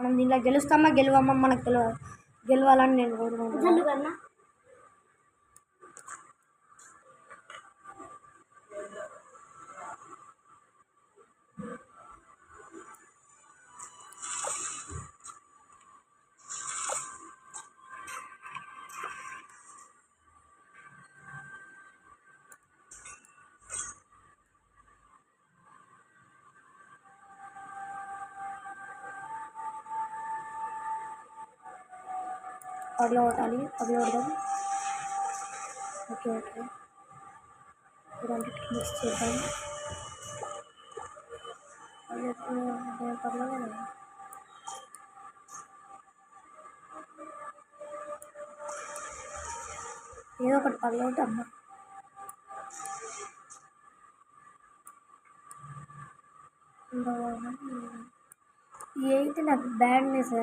మనం దీంట్లో గెలుస్తామా గెలవమ్మా మనకు తెలియదు. గెలవాలని నేను కోరుకుంటున్నాను. పగల కొట్టాలి, పగల కొడదాం. ఓకే ఇలాంటి మిక్స్ చేద్దాం. పర్లేదు ఏదో ఒకటి పగల కొట్టి అమ్మ. ఏంటి నాకు బ్యాడ్నెస్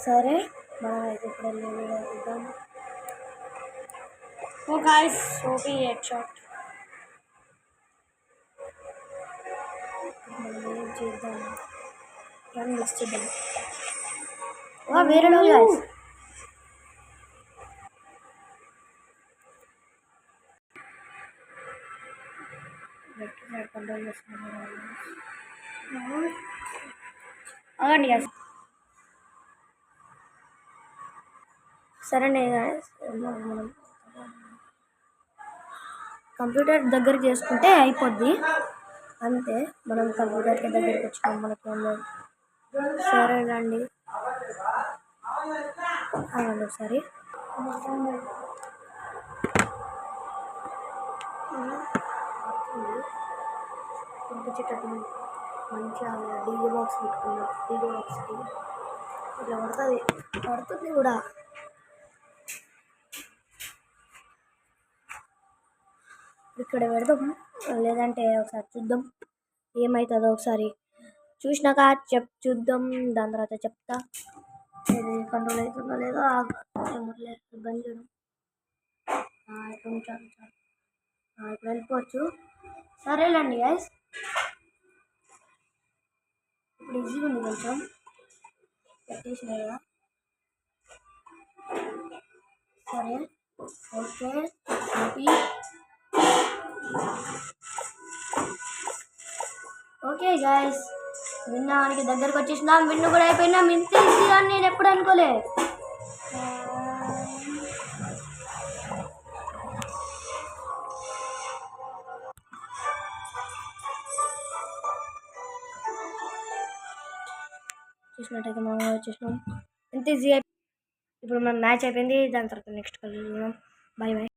సరే మనం అయితే ఇప్పుడు వెళ్ళిద్దాం. ఓ గాయ్స్ ఓపీ హెడ్ షాట్. మనం ఏం చేద్దాం రన్ మిస్ చేద్దాం. వేరే గాయ్స్ కంట్రోల్ చేస్తున్నాం. అవ్వండి గాయ్స్. సరేనే గాయ్స్ మనం కంప్యూటర్ దగ్గర చేసుకుంటే అయిపోద్ది అంతే. మనం కంప్యూటర్కి దగ్గరికి వచ్చినాం, మనకి ఏం లేదు. సరే రండి అవ్వండి ఒకసారి. పంపించేటట్టు మంచిగా డీజే బాక్స్ పెట్టుకున్నాం. డీజే బాక్స్కి ఇట్లా పడుతుంది కూడా. ఇక్కడ పెడదాం, లేదంటే ఒకసారి చూద్దాం ఏమవుతుందో. ఒకసారి చూసినాక చూద్దాం, దాని తర్వాత చెప్తా ఇది కంట్రోల్ అవుతుందో లేదో. బంద్ చేయడం ఇప్పుడు వెళ్ళిపోవచ్చు. సరేలేండి గైస్, ఇప్పుడు ఈజీగా ఉంది కొంచెం పెట్టేసినాయి కదా. సరే ఓకే ఓకే గైస్, విన్నానికి దగ్గరకు వచ్చేసినాం. విన్ను కూడా అయిపోయినాం. ఇంత ఈజీగా నేను ఎప్పుడు అనుకోలే. చూసినట్టయితే మనం వచ్చేసినాం. ఎంత ఈజీ. ఇప్పుడు మన మ్యాచ్ అయిపోయింది. దాని తర్వాత నెక్స్ట్ కలుద్దాం. Bye bye.